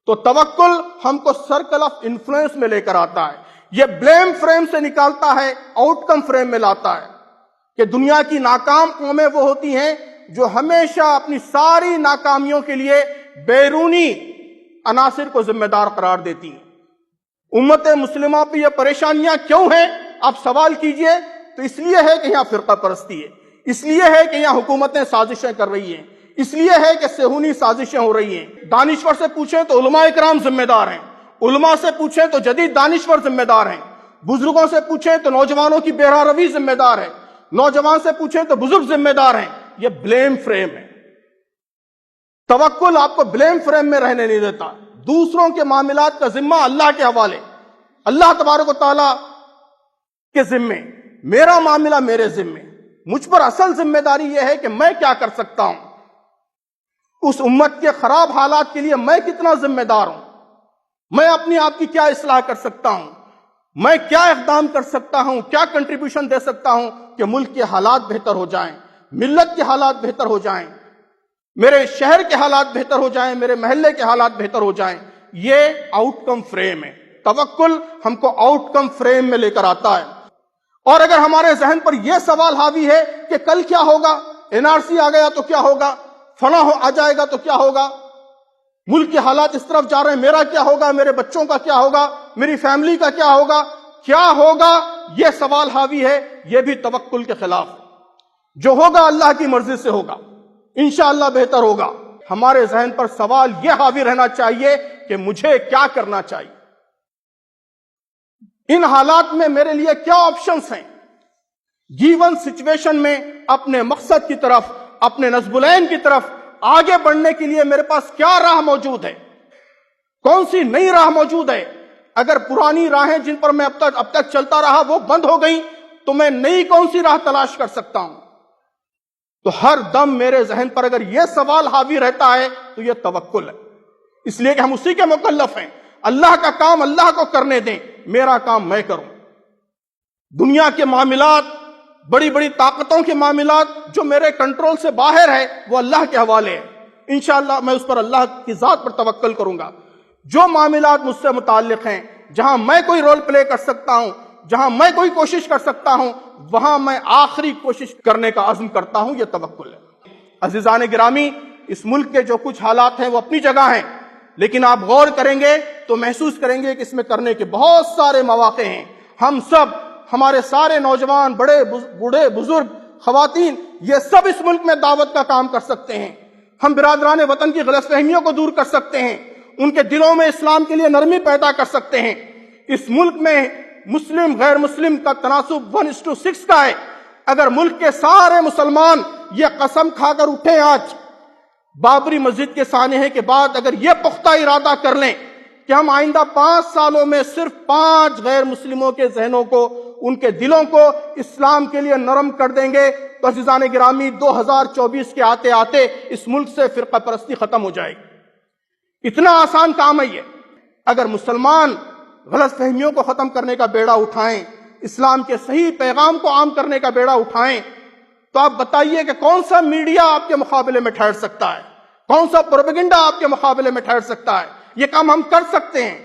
تو توکل ہم کو سرکل آف انفلوئنس میں لے کر آتا ہے، یہ بلیم فریم سے نکالتا ہے، آؤٹ کم فریم میں لاتا ہے کہ دنیا کی ناکام قومیں وہ ہوتی ہیں جو ہمیشہ اپنی ساری ناکامیوں کے لیے بیرونی عناصر کو ذمہ دار قرار دیتی ہیں۔ امت مسلمہ پہ یہ پریشانیاں کیوں ہیں؟ آپ سوال کیجئے تو اس لیے ہے کہ یہاں فرقہ پرستی ہے، اس لیے ہے کہ یہاں حکومتیں سازشیں کر رہی ہیں، اس لیے ہے کہ صہیونی سازشیں ہو رہی ہیں۔ دانشور سے پوچھیں تو علماء اکرام ذمہ دار ہیں، علماء سے پوچھیں تو جدید دانشور ذمہ دار ہیں، بزرگوں سے پوچھیں تو نوجوانوں کی بے روی ذمہ دار ہے، نوجوان سے پوچھیں تو بزرگ ذمہ دار ہیں۔ یہ بلیم فریم ہے۔ توکل آپ کو بلیم فریم میں رہنے نہیں دیتا، دوسروں کے معاملات کا ذمہ اللہ کے حوالے، اللہ تبارک و تعالیٰ کے ذمے، میرا معاملہ میرے ذمے، مجھ پر اصل ذمہ داری یہ ہے کہ میں کیا کر سکتا ہوں، اس امت کے خراب حالات کے لیے میں کتنا ذمہ دار ہوں، میں اپنی آپ کی کیا اصلاح کر سکتا ہوں، میں کیا اقدام کر سکتا ہوں، کیا کنٹریبیوشن دے سکتا ہوں کہ ملک کے حالات بہتر ہو جائیں، ملت کے حالات بہتر ہو جائیں، میرے شہر کے حالات بہتر ہو جائیں، میرے محلے کے حالات بہتر ہو جائیں۔ یہ آؤٹ کم فریم ہے۔ توکل ہم کو آؤٹ کم فریم میں لے کر آتا ہے۔ اور اگر ہمارے ذہن پر یہ سوال حاوی ہے کہ کل کیا ہوگا، این آر سی آ گیا تو کیا ہوگا، فلاں آ جائے گا تو کیا ہوگا، ملک کے حالات اس طرف جا رہے ہیں، میرا کیا ہوگا، میرے بچوں کا کیا ہوگا، میری فیملی کا کیا ہوگا، یہ سوال حاوی ہے، یہ بھی توکل کے خلاف ہے۔ جو ہوگا اللہ کی مرضی سے ہوگا، انشاءاللہ بہتر ہوگا۔ ہمارے ذہن پر سوال یہ حاوی رہنا چاہیے کہ مجھے کیا کرنا چاہیے، ان حالات میں میرے لیے کیا آپشنز ہیں، گیون سچویشن میں اپنے مقصد کی طرف، اپنے نصب العین کی طرف آگے بڑھنے کے لیے میرے پاس کیا راہ موجود ہے، کون سی نئی راہ موجود ہے۔ اگر پرانی راہیں جن پر میں اب تک چلتا رہا وہ بند ہو گئی تو میں نئی کون سی راہ تلاش کر سکتا ہوں۔ تو ہر دم میرے ذہن پر اگر یہ سوال حاوی رہتا ہے تو یہ توکل ہے، اس لیے کہ ہم اسی کے مکلف ہیں۔ اللہ کا کام اللہ کو کرنے دیں، میرا کام میں کروں۔ دنیا کے معاملات، بڑی بڑی طاقتوں کے معاملات جو میرے کنٹرول سے باہر ہے وہ اللہ کے حوالے ہے، انشاءاللہ میں اس پر اللہ کی ذات پر توکل کروں گا۔ جو معاملات مجھ سے متعلق ہیں، جہاں میں کوئی رول پلے کر سکتا ہوں، جہاں میں کوئی کوشش کر سکتا ہوں، وہاں میں آخری کوشش کرنے کا عزم کرتا ہوں، یہ توکل ہے۔ عزیزان گرامی، اس ملک کے جو کچھ حالات ہیں وہ اپنی جگہ ہیں، لیکن آپ غور کریں گے تو محسوس کریں گے کہ اس میں کرنے کے بہت سارے مواقع ہیں۔ ہم سب، ہمارے سارے نوجوان، بوڑھے بزرگ، خواتین، یہ سب اس ملک میں دعوت کا کام کر سکتے ہیں۔ ہم برادران وطن کی غلط فہمیوں کو دور کر سکتے ہیں، ان کے دلوں میں اسلام کے لیے نرمی پیدا کر سکتے ہیں۔ اس ملک میں مسلم غیر مسلم کا تناسب 1:6 کا ہے۔ اگر ملک کے سارے مسلمان یہ قسم کھا کر اٹھیں آج بابری مسجد کے سانحے کے بعد، اگر یہ پختہ ارادہ کر لیں کہ ہم آئندہ 5 سالوں میں صرف 5 غیر مسلموں کے ذہنوں کو، ان کے دلوں کو اسلام کے لیے نرم کر دیں گے تو عزیزان گرامی 2024 کے آتے آتے اس ملک سے فرقہ پرستی ختم ہو جائے گی۔ اتنا آسان کام ہے یہ۔ اگر مسلمان غلط فہمیوں کو ختم کرنے کا بیڑا اٹھائیں، اسلام کے صحیح پیغام کو عام کرنے کا بیڑا اٹھائیں، تو آپ بتائیے کہ کون سا میڈیا آپ کے مقابلے میں ٹھہر سکتا ہے، کون سا پروپیگنڈا آپ کے مقابلے میں ٹھہر سکتا ہے۔ یہ کام ہم کر سکتے ہیں۔